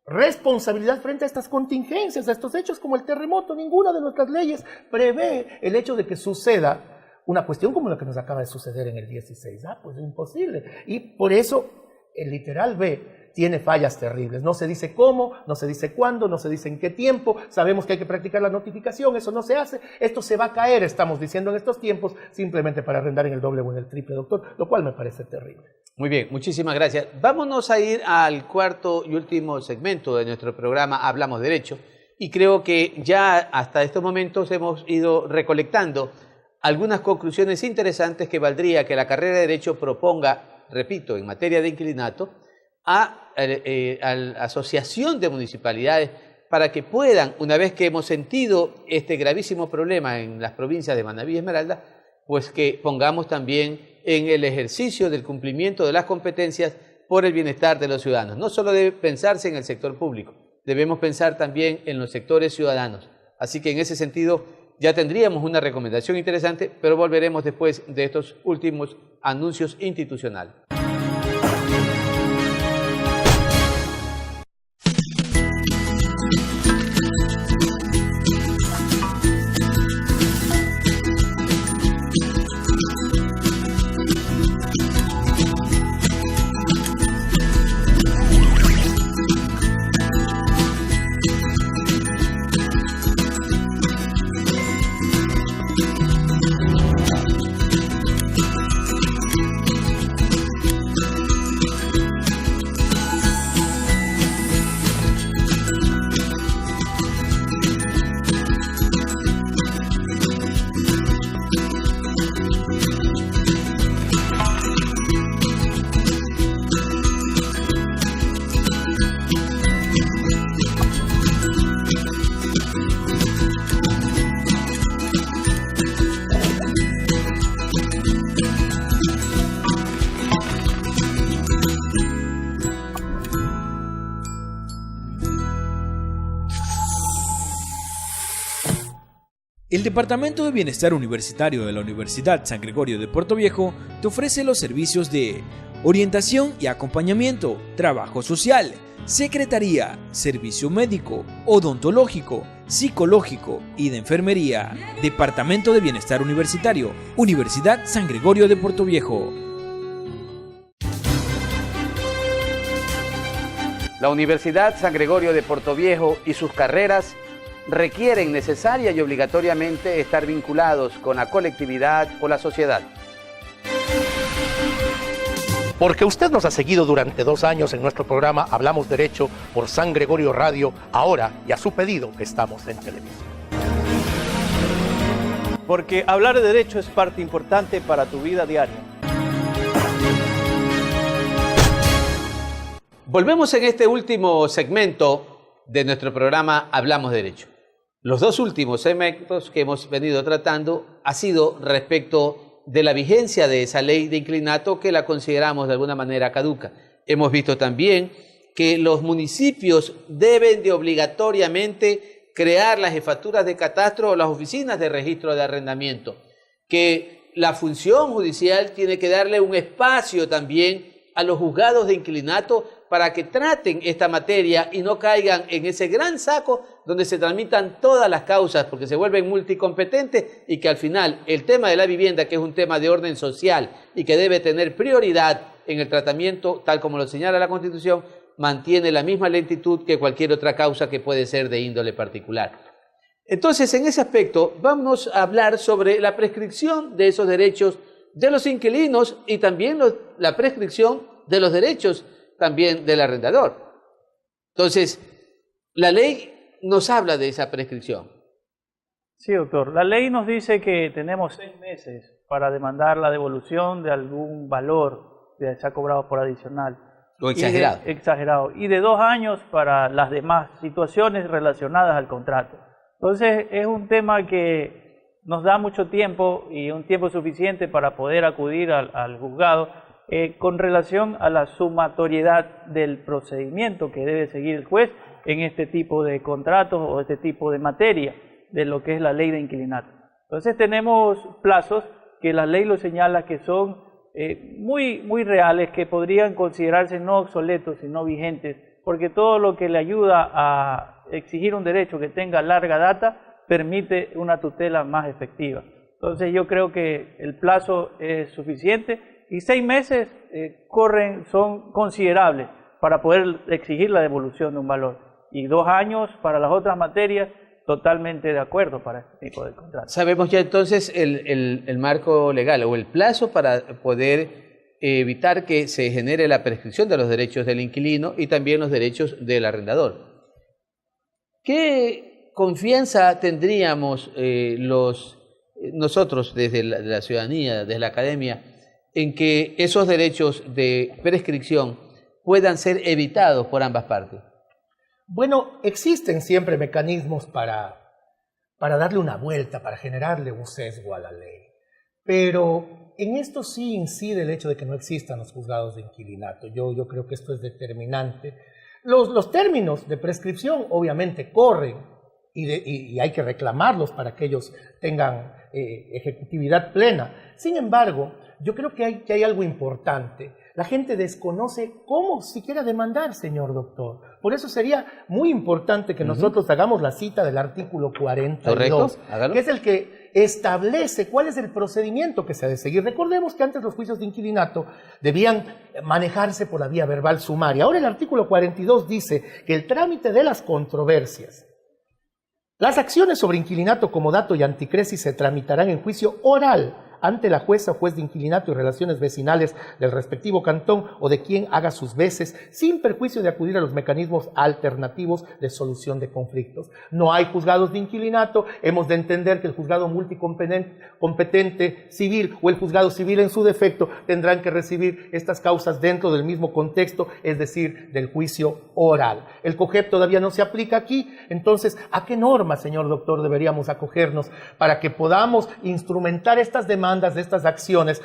responsabilidad frente a estas contingencias, a estos hechos como el terremoto. Ninguna de nuestras leyes prevé el hecho de que suceda una cuestión como la que nos acaba de suceder en el 16. Pues es imposible. Y por eso el literal B tiene fallas terribles. No se dice cómo, no se dice cuándo, no se dice en qué tiempo. Sabemos que hay que practicar la notificación, eso no se hace. Esto se va a caer, estamos diciendo en estos tiempos, simplemente para arrendar en el doble o en el triple, doctor, lo cual me parece terrible. Muy bien, muchísimas gracias. Vámonos a ir al cuarto y último segmento de nuestro programa Hablamos Derecho. Y creo que ya hasta estos momentos hemos ido recolectando algunas conclusiones interesantes que valdría que la carrera de Derecho proponga, repito, en materia de inquilinato, a la Asociación de Municipalidades para que puedan, una vez que hemos sentido este gravísimo problema en las provincias de Manabí y Esmeralda, pues que pongamos también en el ejercicio del cumplimiento de las competencias por el bienestar de los ciudadanos. No solo debe pensarse en el sector público, debemos pensar también en los sectores ciudadanos. Así que en ese sentido ya tendríamos una recomendación interesante, pero volveremos después de estos últimos anuncios institucionales. El Departamento de Bienestar Universitario de la Universidad San Gregorio de Puerto Viejo te ofrece los servicios de orientación y acompañamiento, trabajo social, secretaría, servicio médico, odontológico, psicológico y de enfermería. Departamento de Bienestar Universitario, Universidad San Gregorio de Puerto Viejo. La Universidad San Gregorio de Puerto Viejo y sus carreras requieren necesaria y obligatoriamente estar vinculados con la colectividad o la sociedad. Porque usted nos ha seguido durante 2 años en nuestro programa Hablamos Derecho por San Gregorio Radio, ahora y a su pedido estamos en televisión. Porque hablar de derecho es parte importante para tu vida diaria. Volvemos en este último segmento de nuestro programa Hablamos Derecho. Los 2 últimos segmentos que hemos venido tratando ha sido respecto de la vigencia de esa ley de inquilinato que la consideramos de alguna manera caduca. Hemos visto también que los municipios deben de obligatoriamente crear las jefaturas de catastro o las oficinas de registro de arrendamiento, que la función judicial tiene que darle un espacio también a los juzgados de inquilinato para que traten esta materia y no caigan en ese gran saco donde se tramitan todas las causas porque se vuelven multicompetentes y que al final el tema de la vivienda, que es un tema de orden social y que debe tener prioridad en el tratamiento, tal como lo señala la Constitución, mantiene la misma lentitud que cualquier otra causa que puede ser de índole particular. Entonces, en ese aspecto, vamos a hablar sobre la prescripción de esos derechos de los inquilinos y también la prescripción de los derechos también del arrendador. Entonces, la ley nos habla de esa prescripción. Sí, doctor. La ley nos dice que tenemos 6 meses para demandar la devolución de algún valor que se ha cobrado por adicional. Lo exagerado. Exagerado. Y de 2 años para las demás situaciones relacionadas al contrato. Entonces, es un tema que nos da mucho tiempo y un tiempo suficiente para poder acudir al juzgado con relación a la sumatoriedad del procedimiento que debe seguir el juez en este tipo de contratos o este tipo de materia de lo que es la ley de inquilinato. Entonces tenemos plazos que la ley lo señala que son muy reales, que podrían considerarse no obsoletos, sino vigentes, porque todo lo que le ayuda a exigir un derecho que tenga larga data permite una tutela más efectiva. Entonces yo creo que el plazo es suficiente y 6 meses son considerables para poder exigir la devolución de un valor, y 2 años para las otras materias, totalmente de acuerdo para este tipo de contratos. Sabemos ya entonces el marco legal o el plazo para poder evitar que se genere la prescripción de los derechos del inquilino y también los derechos del arrendador. ¿Qué confianza tendríamos nosotros desde la ciudadanía, desde la academia, en que esos derechos de prescripción puedan ser evitados por ambas partes? Bueno, existen siempre mecanismos para darle una vuelta, para generarle un sesgo a la ley. Pero en esto sí incide el hecho de que no existan los juzgados de inquilinato. Yo creo que esto es determinante. Los términos de prescripción obviamente corren y hay que reclamarlos para que ellos tengan ejecutividad plena. Sin embargo, yo creo que hay algo importante. La gente desconoce cómo siquiera demandar, señor doctor. Por eso sería muy importante que nosotros hagamos la cita del artículo 42, que es el que establece cuál es el procedimiento que se ha de seguir. Recordemos que antes los juicios de inquilinato debían manejarse por la vía verbal sumaria. Ahora el artículo 42 dice que el trámite de las controversias, las acciones sobre inquilinato, comodato y anticresis se tramitarán en juicio oral ante la jueza o juez de inquilinato y relaciones vecinales del respectivo cantón o de quien haga sus veces, sin perjuicio de acudir a los mecanismos alternativos de solución de conflictos. No hay juzgados de inquilinato, hemos de entender que el juzgado multicompetente civil o el juzgado civil en su defecto tendrán que recibir estas causas dentro del mismo contexto, es decir, del juicio oral. El COGEP todavía no se aplica aquí, entonces, ¿a qué norma, señor doctor, deberíamos acogernos para que podamos instrumentar estas demandas de estas acciones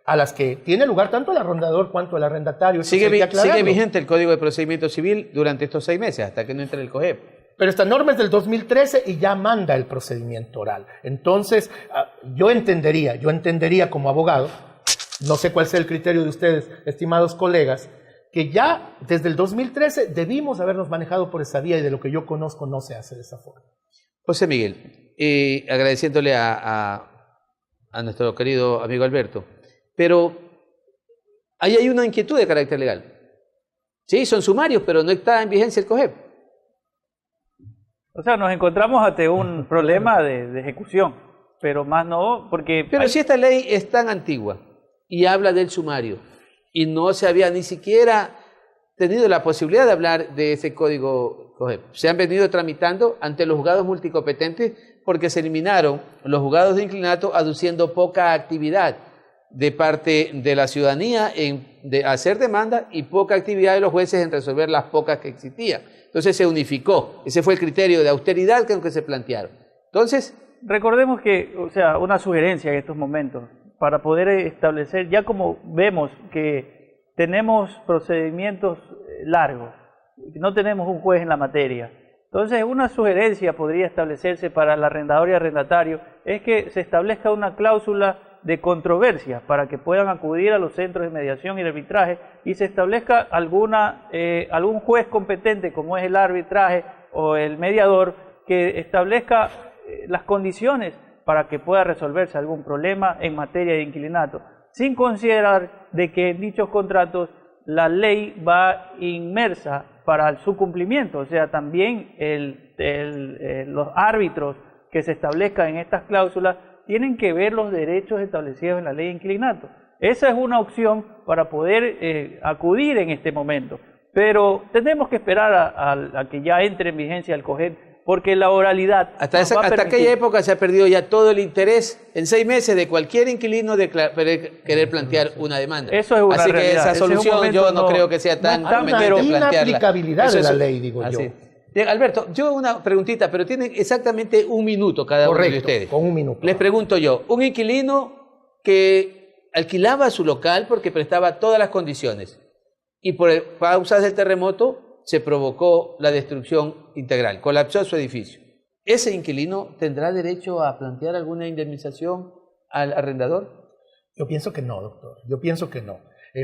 a las que tiene lugar tanto el arrendador cuanto el arrendatario? Sigue vigente el Código de Procedimiento Civil durante estos 6 meses, hasta que no entre el COGEP. Pero esta norma es del 2013 y ya manda el procedimiento oral. Entonces, yo entendería como abogado, no sé cuál sea el criterio de ustedes, estimados colegas, que ya desde el 2013 debimos habernos manejado por esa vía y de lo que yo conozco no se hace de esa forma. José Miguel, agradeciéndole a nuestro querido amigo Alberto, pero ahí hay una inquietud de carácter legal. Sí, son sumarios, pero no está en vigencia el COGEP. O sea, nos encontramos ante un problema de ejecución, pero más no, porque... Pero si esta ley es tan antigua y habla del sumario, y no se había ni siquiera tenido la posibilidad de hablar de ese código COGEP. Se han venido tramitando ante los juzgados multicompetentes porque se eliminaron los juzgados de inquilinato aduciendo poca actividad de parte de la ciudadanía de hacer demanda y poca actividad de los jueces en resolver las pocas que existían. Entonces se unificó. Ese fue el criterio de austeridad que se plantearon. Entonces... Recordemos que, o sea, una sugerencia en estos momentos, para poder establecer, ya como vemos que tenemos procedimientos largos, no tenemos un juez en la materia, entonces una sugerencia podría establecerse para el arrendador y arrendatario, es que se establezca una cláusula de controversia para que puedan acudir a los centros de mediación y de arbitraje y se establezca algún juez competente como es el arbitraje o el mediador que establezca las condiciones para que pueda resolverse algún problema en materia de inquilinato, sin considerar de que en dichos contratos la ley va inmersa para su cumplimiento, o sea, también los árbitros que se establezcan en estas cláusulas tienen que ver los derechos establecidos en la ley de inquilinato. Esa es una opción para poder acudir en este momento, pero tenemos que esperar a que ya entre en vigencia el COGEP, porque la oralidad... Hasta aquella época se ha perdido ya todo el interés en 6 meses de cualquier inquilino de querer plantear una demanda. Eso es una Así realidad. Que esa solución yo no creo que sea tan conveniente plantearla. Una inaplicabilidad de la ley, digo yo. Bien, Alberto, yo una preguntita, pero tienen exactamente 1 minuto cada uno de ustedes. Con 1 minuto. Les pregunto yo, un inquilino que alquilaba su local porque prestaba todas las condiciones y por causas del terremoto se provocó la destrucción integral, colapsó su edificio. ¿Ese inquilino tendrá derecho a plantear alguna indemnización al arrendador? Yo pienso que no, doctor. Yo pienso que no.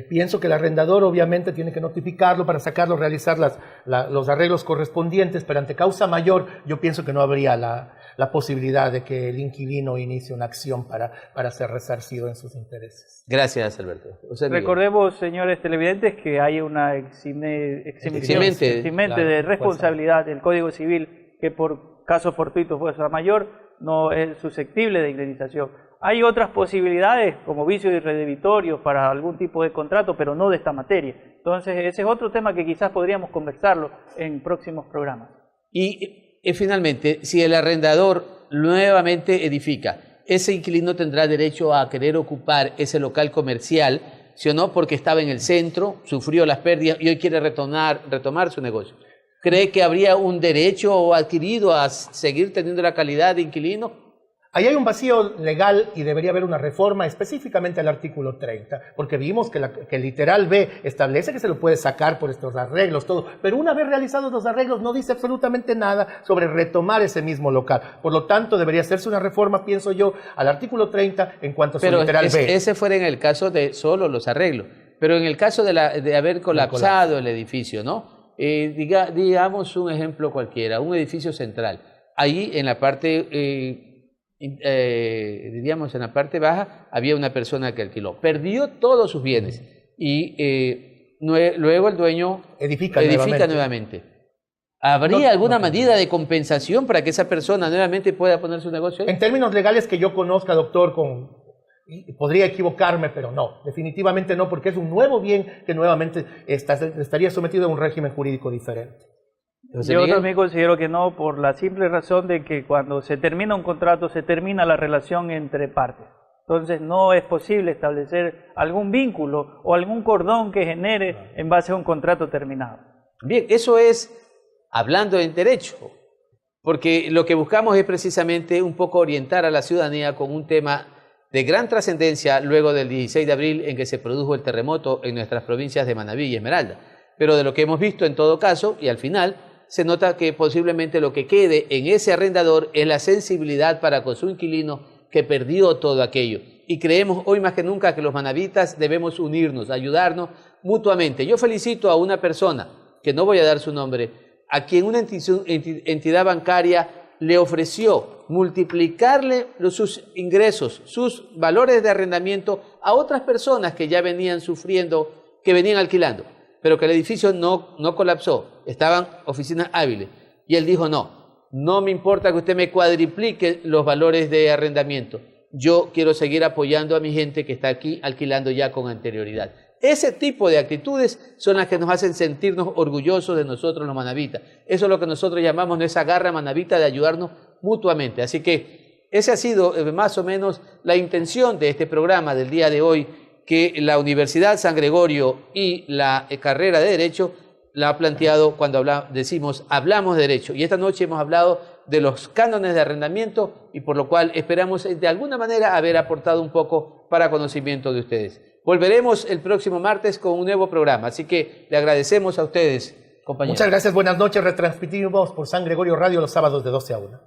Pienso que el arrendador obviamente tiene que notificarlo para sacarlo, realizar los arreglos correspondientes, pero ante causa mayor yo pienso que no habría la posibilidad de que el inquilino inicie una acción para ser resarcido en sus intereses. Gracias, Alberto. Recordemos, señores televidentes, que hay una eximente de responsabilidad del Código Civil que por caso fortuito fuerza mayor no es susceptible de indemnización. Hay otras posibilidades como vicios irredebitorios para algún tipo de contrato, pero no de esta materia. Entonces, ese es otro tema que quizás podríamos conversarlo en próximos programas. Y finalmente, si el arrendador nuevamente edifica, ese inquilino tendrá derecho a querer ocupar ese local comercial, ¿sí o no? Porque estaba en el centro, sufrió las pérdidas y hoy quiere retomar su negocio. ¿Cree que habría un derecho adquirido a seguir teniendo la calidad de inquilino? Ahí hay un vacío legal y debería haber una reforma específicamente al artículo 30, porque vimos que el literal B establece que se lo puede sacar por estos arreglos, todo, pero una vez realizados los arreglos no dice absolutamente nada sobre retomar ese mismo local. Por lo tanto, debería hacerse una reforma, pienso yo, al artículo 30 en cuanto a su literal B. Ese fuera en el caso de solo los arreglos, pero en el caso de haber colapsado el edificio, ¿no? Digamos un ejemplo cualquiera, un edificio central. Ahí en la parte... diríamos en la parte baja había una persona que alquiló, perdió todos sus bienes y luego el dueño edifica nuevamente. ¿Habría alguna medida de compensación para que esa persona nuevamente pueda poner su negocio ahí? En términos legales que yo conozca, doctor, podría equivocarme, pero no, definitivamente no, porque es un nuevo bien que nuevamente estaría sometido a un régimen jurídico diferente. Yo también considero que no, por la simple razón de que cuando se termina un contrato, se termina la relación entre partes. Entonces no es posible establecer algún vínculo o algún cordón que genere en base a un contrato terminado. Bien, eso es hablando en derecho, porque lo que buscamos es precisamente un poco orientar a la ciudadanía con un tema de gran trascendencia luego del 16 de abril en que se produjo el terremoto en nuestras provincias de Manabí y Esmeralda. Pero de lo que hemos visto en todo caso, y al final, se nota que posiblemente lo que quede en ese arrendador es la sensibilidad para con su inquilino que perdió todo aquello. Y creemos hoy más que nunca que los manavitas debemos unirnos, ayudarnos mutuamente. Yo felicito a una persona, que no voy a dar su nombre, a quien una entidad bancaria le ofreció multiplicarle sus ingresos, sus valores de arrendamiento a otras personas que ya venían sufriendo, que venían alquilando, pero que el edificio no colapsó, estaban oficinas hábiles. Y él dijo, no me importa que usted me cuadriplique los valores de arrendamiento, yo quiero seguir apoyando a mi gente que está aquí alquilando ya con anterioridad. Ese tipo de actitudes son las que nos hacen sentirnos orgullosos de nosotros los manavitas. Eso es lo que nosotros llamamos esa garra manavita de ayudarnos mutuamente. Así que esa ha sido más o menos la intención de este programa del día de hoy, que la Universidad San Gregorio y la carrera de Derecho la ha planteado cuando decimos hablamos de Derecho. Y esta noche hemos hablado de los cánones de arrendamiento y por lo cual esperamos de alguna manera haber aportado un poco para conocimiento de ustedes. Volveremos el próximo martes con un nuevo programa, así que le agradecemos a ustedes, compañeros. Muchas gracias, buenas noches. Retransmitimos por San Gregorio Radio los sábados de 12 a 1.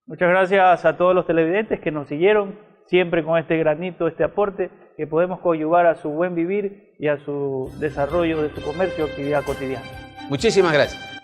Muchas gracias a todos los televidentes que nos siguieron, siempre con este granito, este aporte que podemos coadyuvar a su buen vivir y a su desarrollo de su comercio o actividad cotidiana. Muchísimas gracias.